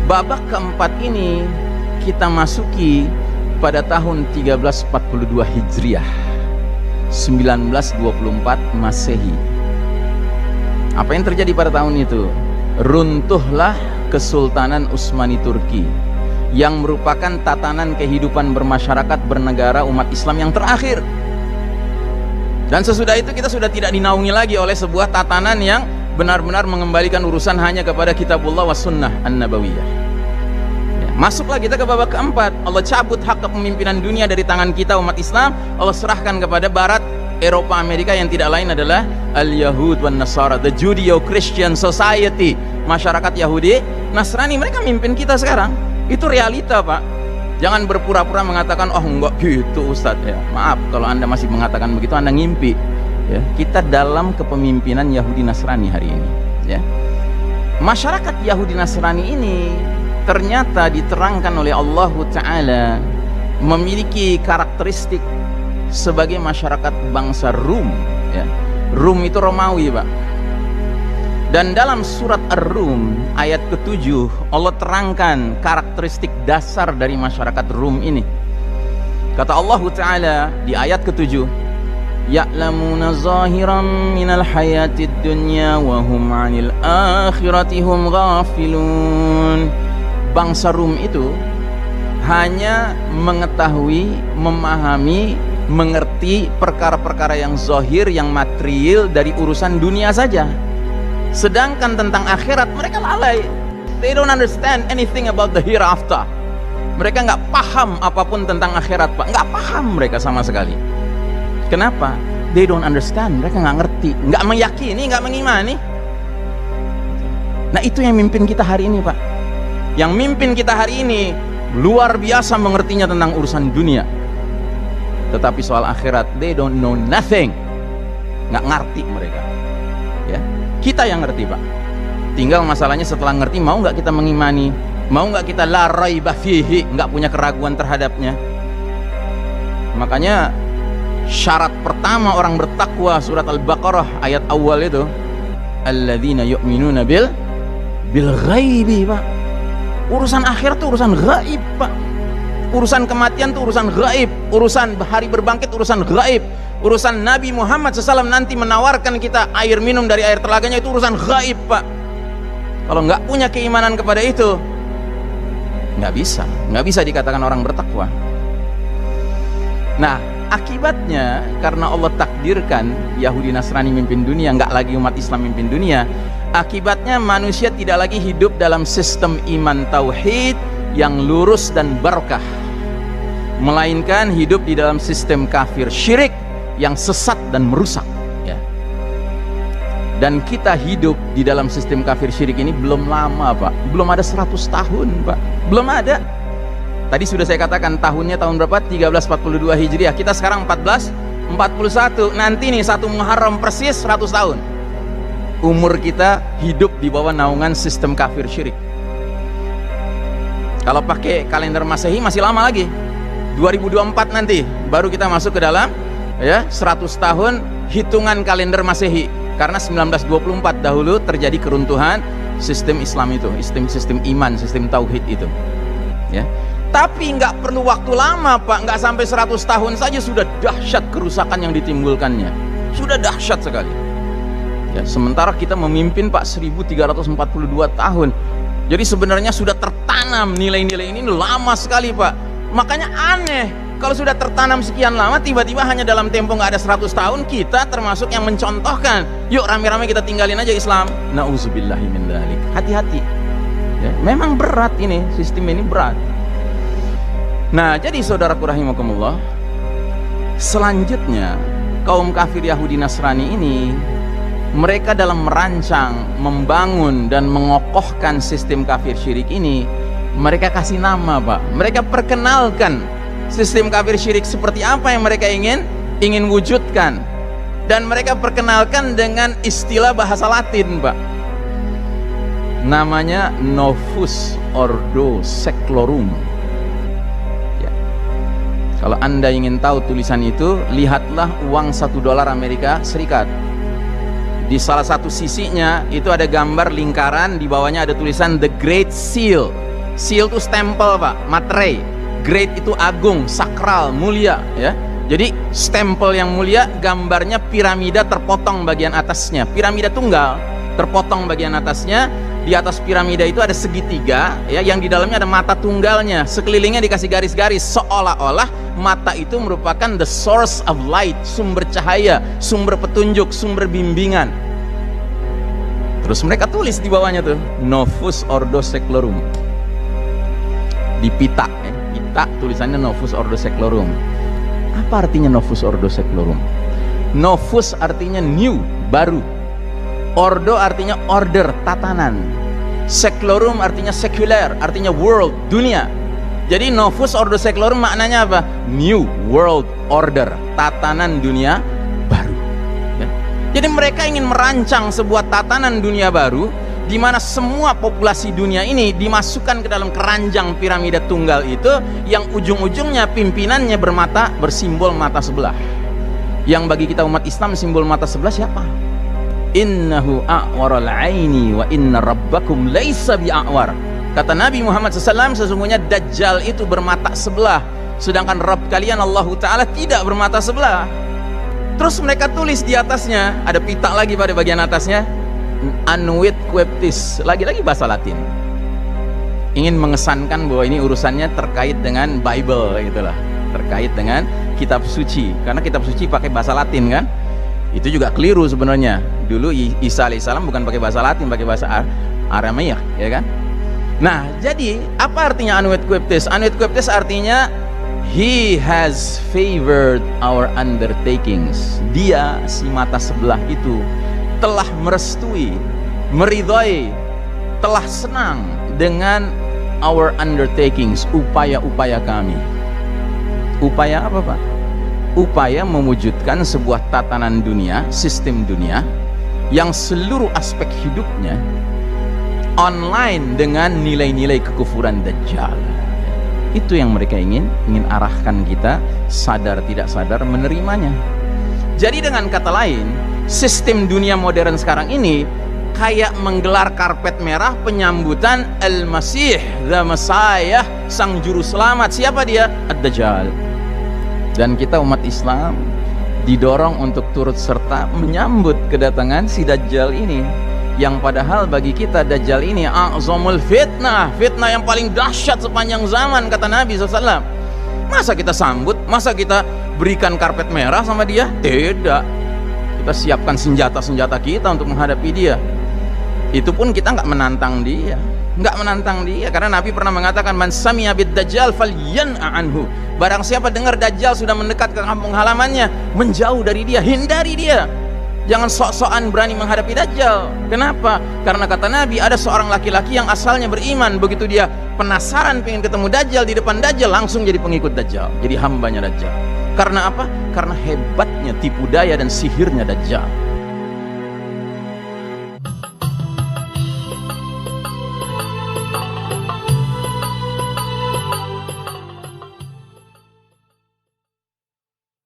Babak keempat ini kita masuki pada tahun 1342 Hijriah, 1924 Masehi. Apa yang terjadi pada tahun itu? Runtuhlah Kesultanan Utsmani Turki yang merupakan tatanan kehidupan bermasyarakat bernegara umat Islam yang terakhir. Dan sesudah itu kita sudah tidak dinaungi lagi oleh sebuah tatanan yang benar-benar mengembalikan urusan hanya kepada kitabullah wa sunnah an-nabawiyah. Ya, masuklah kita ke babak keempat. Allah cabut hak kepemimpinan dunia dari tangan kita umat Islam. Allah serahkan kepada Barat, Eropa, Amerika yang tidak lain adalah al-Yahud wan Nasara, the Judeo-Christian Society. Masyarakat Yahudi, Nasrani, mereka mimpin kita sekarang. Itu realita, Pak. Jangan berpura-pura mengatakan, oh enggak gitu Ustadz. Ya, maaf kalau Anda masih mengatakan begitu, Anda ngimpi. Ya, kita dalam kepemimpinan Yahudi Nasrani hari ini. Ya. Masyarakat Yahudi Nasrani ini ternyata diterangkan oleh Allah Ta'ala memiliki karakteristik sebagai masyarakat bangsa Rum. Ya. Rum itu Romawi, Pak. Dan dalam surat Ar-Rum ayat ke-7 Allah terangkan karakteristik dasar dari masyarakat Rum ini. Kata Allah Ta'ala di ayat ke-7, ya'lamuna zahiran minal hayatid dunya wa hum 'anil akhirati hum ghafilun. Bangsa Rum itu hanya mengetahui, memahami, mengerti perkara-perkara yang zahir, yang material dari urusan dunia saja. Sedangkan tentang akhirat mereka lalai. They don't understand anything about the hereafter. Mereka nggak paham apapun tentang akhirat, Pak. Nggak paham mereka sama sekali. Kenapa? They don't understand. Mereka nggak ngerti, nggak meyakini, nggak mengimani. Nah itu yang mimpin kita hari ini, Pak. Yang mimpin kita hari ini luar biasa mengertinya tentang urusan dunia. Tetapi soal akhirat, they don't know nothing. Nggak ngerti mereka. Ya, kita yang ngerti, Pak. Tinggal masalahnya setelah ngerti, mau nggak kita mengimani? Mau nggak kita la raiba fihi, nggak punya keraguan terhadapnya? Makanya syarat pertama orang bertakwa surat Al-Baqarah ayat awal itu alladzina yu'minuna bil ghaibi, Pak. Urusan akhir itu urusan gaib, Pak. Urusan kematian itu urusan gaib, urusan hari berbangkit urusan gaib, urusan Nabi Muhammad SAW nanti menawarkan kita air minum dari air telaganya itu urusan gaib, Pak. Kalau nggak punya keimanan kepada itu, nggak bisa dikatakan orang bertakwa. Nah, akibatnya karena Allah takdirkan Yahudi Nasrani mimpin dunia, nggak lagi umat Islam mimpin dunia. Akibatnya manusia tidak lagi hidup dalam sistem iman tauhid yang lurus dan barokah, melainkan hidup di dalam sistem kafir syirik yang sesat dan merusak. Ya. Dan kita hidup di dalam sistem kafir syirik ini belum lama, Pak. Belum ada 100 tahun, Pak. Belum ada. Tadi sudah saya katakan tahunnya tahun berapa? 1342 Hijriah. Kita sekarang 1441. Nanti nih 1 Muharram persis 100 tahun. Umur kita hidup di bawah naungan sistem kafir syirik. Kalau pakai kalender Masehi masih lama lagi. 2024 nanti baru kita masuk ke dalam ya 100 tahun hitungan kalender Masehi. Karena 1924 dahulu terjadi keruntuhan sistem Islam itu, sistem iman, sistem tauhid itu. Ya. Tapi nggak perlu waktu lama, Pak. Nggak sampai 100 tahun saja sudah dahsyat kerusakan yang ditimbulkannya. Sudah dahsyat sekali. Ya, sementara kita memimpin, Pak, 1342 tahun. Jadi sebenarnya sudah tertanam nilai-nilai ini lama sekali, Pak. Makanya aneh kalau sudah tertanam sekian lama, tiba-tiba hanya dalam tempo nggak ada 100 tahun kita termasuk yang mencontohkan. Yuk rame-rame kita tinggalin aja Islam. Nauzubillahi min dzalik. Hati-hati. Ya, memang berat ini, sistem ini berat. Nah, jadi saudaraku rahimakumullah, selanjutnya kaum kafir Yahudi Nasrani ini, mereka dalam merancang, membangun dan mengokohkan sistem kafir syirik ini, mereka kasih nama, Pak. Mereka perkenalkan sistem kafir syirik seperti apa yang mereka ingin wujudkan, dan mereka perkenalkan dengan istilah bahasa Latin, Pak. Namanya Novus Ordo Seclorum. Kalau Anda ingin tahu tulisan itu, lihatlah uang $1 Amerika Serikat. Di salah satu sisinya itu ada gambar lingkaran, di bawahnya ada tulisan The Great Seal. Seal itu stempel Pak, materai. Great itu agung, sakral, mulia ya. Jadi stempel yang mulia, gambarnya piramida terpotong bagian atasnya. Piramida tunggal, terpotong bagian atasnya. Di atas piramida itu ada segitiga ya, yang di dalamnya ada mata tunggalnya. Sekelilingnya dikasih garis-garis, seolah-olah mata itu merupakan the source of light, sumber cahaya, sumber petunjuk, sumber bimbingan. Terus mereka tulis di bawahnya tuh, Novus Ordo Seclorum. Di pita ya, pita tulisannya Novus Ordo Seclorum. Apa artinya Novus Ordo Seclorum? Novus artinya new, baru. Ordo artinya order, tatanan. Seclorum artinya sekuler, artinya world, dunia. Jadi Novus Ordo Seclorum maknanya apa? New world order, tatanan dunia baru ya. Jadi mereka ingin merancang sebuah tatanan dunia baru di mana semua populasi dunia ini dimasukkan ke dalam keranjang piramida tunggal itu, yang ujung-ujungnya pimpinannya bersimbol mata sebelah. Yang bagi kita umat Islam simbol mata sebelah siapa? Innahu a'waral aini wa inna rabbakum laisa bi'a'war. Kata Nabi Muhammad SAW, sesungguhnya Dajjal itu bermata sebelah, sedangkan Rabb kalian Allah Ta'ala tidak bermata sebelah. Terus mereka tulis di atasnya, ada pita lagi pada bagian atasnya, Anuit Queptis, lagi-lagi bahasa Latin. Ingin mengesankan bahwa ini urusannya terkait dengan Bible gitulah, terkait dengan kitab suci, karena kitab suci pakai bahasa Latin kan. Itu juga keliru sebenarnya. Dulu Isa alaihissalam bukan pakai bahasa Latin, pakai bahasa Aramaik ya kan. Nah, jadi apa artinya Anuit Queptis? Anuit Queptis artinya He has favored our undertakings. Dia, si mata sebelah itu, telah merestui, meridhai, telah senang dengan our undertakings, upaya-upaya kami. Upaya apa Pak? Upaya mewujudkan sebuah tatanan dunia, sistem dunia yang seluruh aspek hidupnya online dengan nilai-nilai kekufuran Dajjal. Itu yang mereka ingin arahkan kita, sadar tidak sadar menerimanya. Jadi dengan kata lain, sistem dunia modern sekarang ini kayak menggelar karpet merah penyambutan Al-Masih, the Messiah, sang juru selamat. Siapa dia? Ad-Dajjal. Dan kita umat Islam didorong untuk turut serta menyambut kedatangan si Dajjal ini, yang padahal bagi kita Dajjal ini a'zamul fitnah, fitnah yang paling dahsyat sepanjang zaman, kata Nabi SAW. Masa kita sambut, masa kita berikan karpet merah sama dia? Tidak. Kita siapkan senjata-senjata kita untuk menghadapi dia. Itu pun kita nggak menantang dia, karena Nabi pernah mengatakan, man sami'a bid Dajjal falyan'a anhu. Barang siapa dengar Dajjal sudah mendekat ke kampung halamannya, menjauh dari dia, hindari dia. Jangan sok-sokan berani menghadapi Dajjal. Kenapa? Karena kata Nabi, ada seorang laki-laki yang asalnya beriman, begitu dia penasaran pengen ketemu Dajjal, di depan Dajjal langsung jadi pengikut Dajjal, jadi hambanya Dajjal. Karena apa? Karena hebatnya tipu daya dan sihirnya Dajjal.